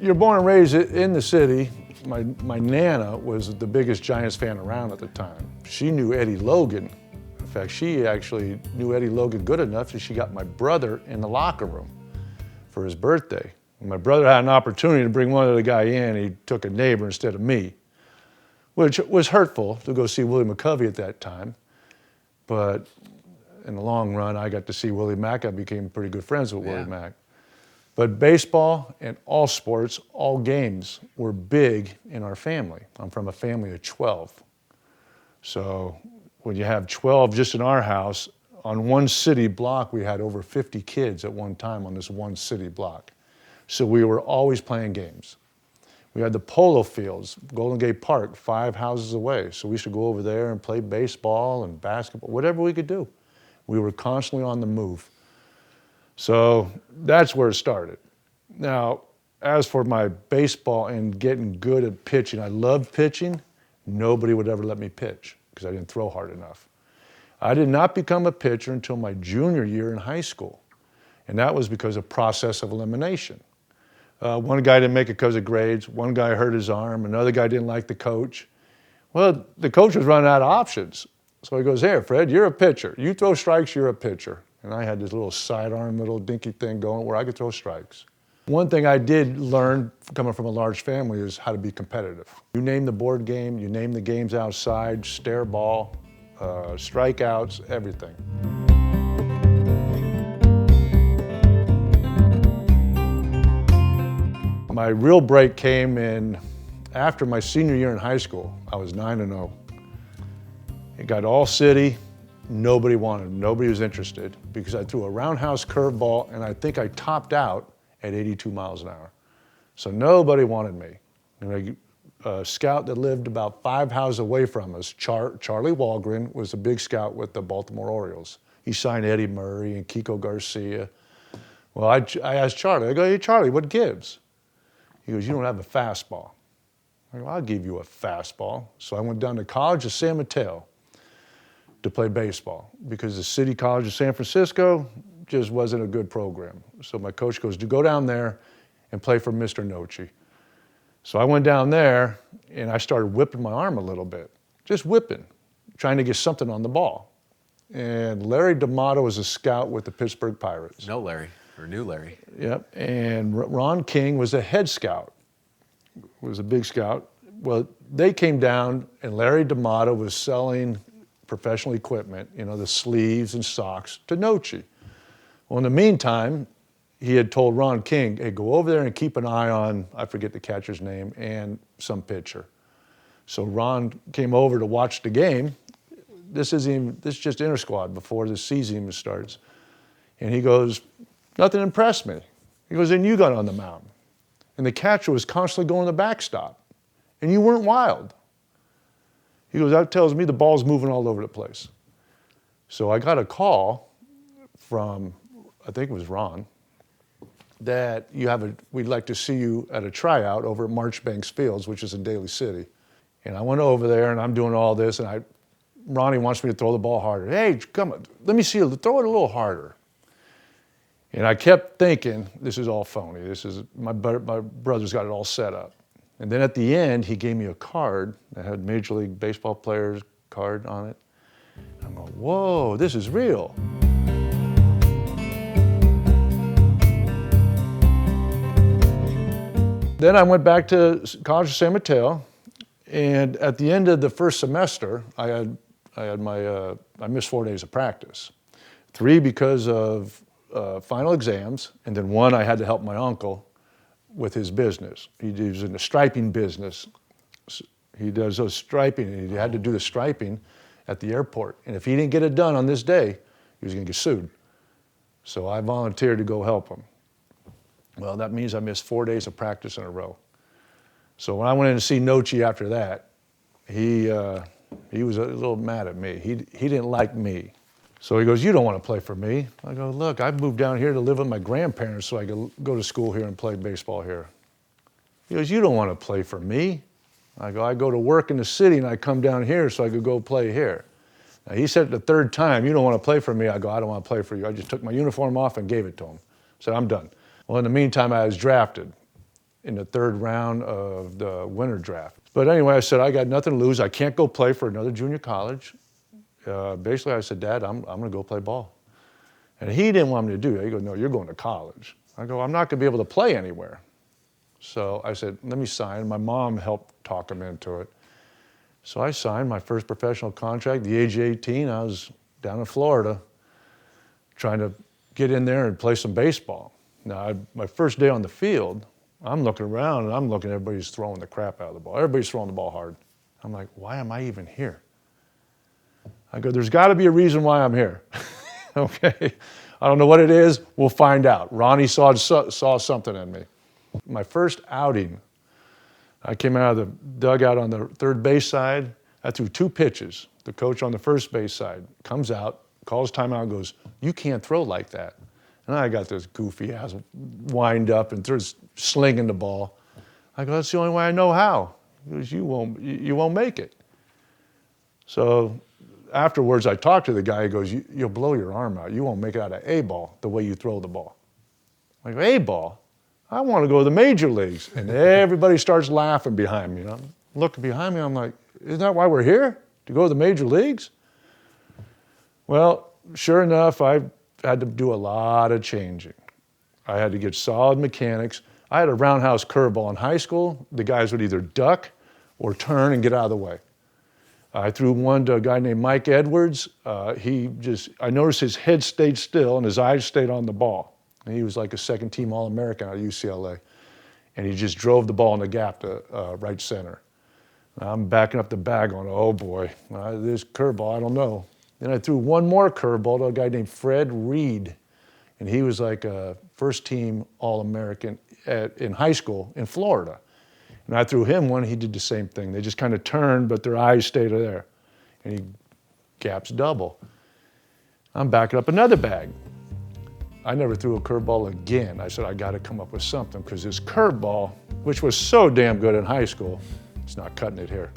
you're born and raised in the city. My Nana was the biggest Giants fan around at the time. She knew Eddie Logan. In fact, she actually knew Eddie Logan good enough that she got my brother in the locker room for his birthday. When my brother had an opportunity to bring one other guy in, he took a neighbor instead of me, which was hurtful to go see Willie McCovey at that time. But in the long run, I got to see Willie Mack. I became pretty good friends with Willie Mack. But baseball and all sports, all games were big in our family. I'm from a family of 12. So when you have 12 just in our house, on one city block, we had over 50 kids at one time on this one city block. So we were always playing games. We had the polo fields, Golden Gate Park, 5 houses away. So we used to go over there and play baseball and basketball, whatever we could do. We were constantly on the move. So that's where it started. Now, as for my baseball and getting good at pitching, I loved pitching. Nobody would ever let me pitch because I didn't throw hard enough. I did not become a pitcher until my junior year in high school. And that was because of process of elimination. One guy didn't make it because of grades. One guy hurt his arm. Another guy didn't like the coach. Well, the coach was running out of options. So he goes, here, Fred, you're a pitcher. You throw strikes, you're a pitcher. And I had this little sidearm, little dinky thing going where I could throw strikes. One thing I did learn coming from a large family is how to be competitive. You name the board game, you name the games outside, stare ball, strikeouts, everything. My real break came in after my senior year in high school. I was 9-0. It got all city. Nobody wanted, nobody was interested because I threw a roundhouse curveball and I think I topped out at 82 miles an hour. So nobody wanted me. And a scout that lived about 5 houses away from us, Charlie Walgren, was a big scout with the Baltimore Orioles. He signed Eddie Murray and Kiko Garcia. Well, I asked Charlie, I go, hey Charlie, what gives? He goes, you don't have a fastball. I go, I'll give you a fastball. So I went down to College of San Mateo to play baseball because the City College of San Francisco just wasn't a good program. So my coach goes, go down there and play for Mr. Nochi. So I went down there and I started whipping my arm a little bit, just whipping, trying to get something on the ball. And Larry D'Amato was a scout with the Pittsburgh Pirates. No Larry, or new Larry. Yep, and Ron King was a head scout, was a big scout. Well, they came down and Larry D'Amato was selling professional equipment, you know, the sleeves and socks to Nochi. Well, in the meantime, he had told Ron King, hey, go over there and keep an eye on, I forget the catcher's name, and some pitcher. So Ron came over to watch the game. This is just inter-squad before the season even starts. And he goes, nothing impressed me. He goes, then you got on the mound. And the catcher was constantly going to the backstop. And you weren't wild. He goes, that tells me the ball's moving all over the place. So I got a call from, I think it was Ron, that we'd like to see you at a tryout over at Marchbanks Fields, which is in Daly City. And I went over there and I'm doing all this and Ronnie wants me to throw the ball harder. Hey, come on, let me see you, throw it a little harder. And I kept thinking, this is all phony. My brother's got it all set up. And then at the end, he gave me a card that had Major League Baseball player's card on it. I'm going, whoa, this is real. Then I went back to College of San Mateo, and at the end of the first semester, I missed 4 days of practice. 3 because of final exams, and then 1 I had to help my uncle with his business. He was in the striping business. He does those striping, and he had to do the striping at the airport. And if he didn't get it done on this day, he was gonna get sued. So I volunteered to go help him. Well, that means I missed 4 days of practice in a row. So when I went in to see Nochi after that, he was a little mad at me. He didn't like me. So he goes, you don't want to play for me. I go, look, I moved down here to live with my grandparents so I could go to school here and play baseball here. He goes, you don't want to play for me. I go, I go to work in the city and I come down here so I could go play here. Now he said it the 3rd time, you don't want to play for me. I go, I don't want to play for you. I just took my uniform off and gave it to him. Said, I'm done. Well, in the meantime, I was drafted. in the third round of the winter draft. But anyway, I said, I got nothing to lose. I can't go play for another junior college. Basically, I said, Dad, I'm going to go play ball. And he didn't want me to do that. He goes, no, you're going to college. I go, I'm not going to be able to play anywhere. So I said, let me sign. My mom helped talk him into it. So I signed my first professional contract. At the age of 18, I was down in Florida trying to get in there and play some baseball. Now, my first day on the field, I'm looking around and I'm looking, everybody's throwing the crap out of the ball. Everybody's throwing the ball hard. I'm like, why am I even here? I go, there's got to be a reason why I'm here. Okay, I don't know what it is. We'll find out. Ronnie saw something in me. My first outing, I came out of the dugout on the third base side. I threw 2 pitches. The coach on the first base side comes out, calls timeout, and goes, you can't throw like that. And I got this goofy ass wind up and slinging the ball. I go, that's the only way I know how. He goes, you won't make it. So afterwards, I talked to the guy. He goes, you'll blow your arm out. You won't make it out of A ball the way you throw the ball. I go, A ball? I want to go to the major leagues. And everybody starts laughing behind me. And I'm looking behind me. I'm like, isn't that why we're here? To go to the major leagues? Well, sure enough, I had to do a lot of changing. I had to get solid mechanics. I had a roundhouse curveball in high school. The guys would either duck or turn and get out of the way. I threw one to a guy named Mike Edwards. I noticed his head stayed still and his eyes stayed on the ball. And he was like a second-team All-American out of UCLA. And he just drove the ball in the gap to right center. I'm backing up the bag going, oh boy, this curveball, I don't know. Then I threw one more curveball to a guy named Fred Reed. And he was like a first-team All-American in high school in Florida. And I threw him one, he did the same thing. They just kind of turned, but their eyes stayed there. And he gaps double. I'm backing up another bag. I never threw a curveball again. I said, I got to come up with something because this curveball, which was so damn good in high school, it's not cutting it here.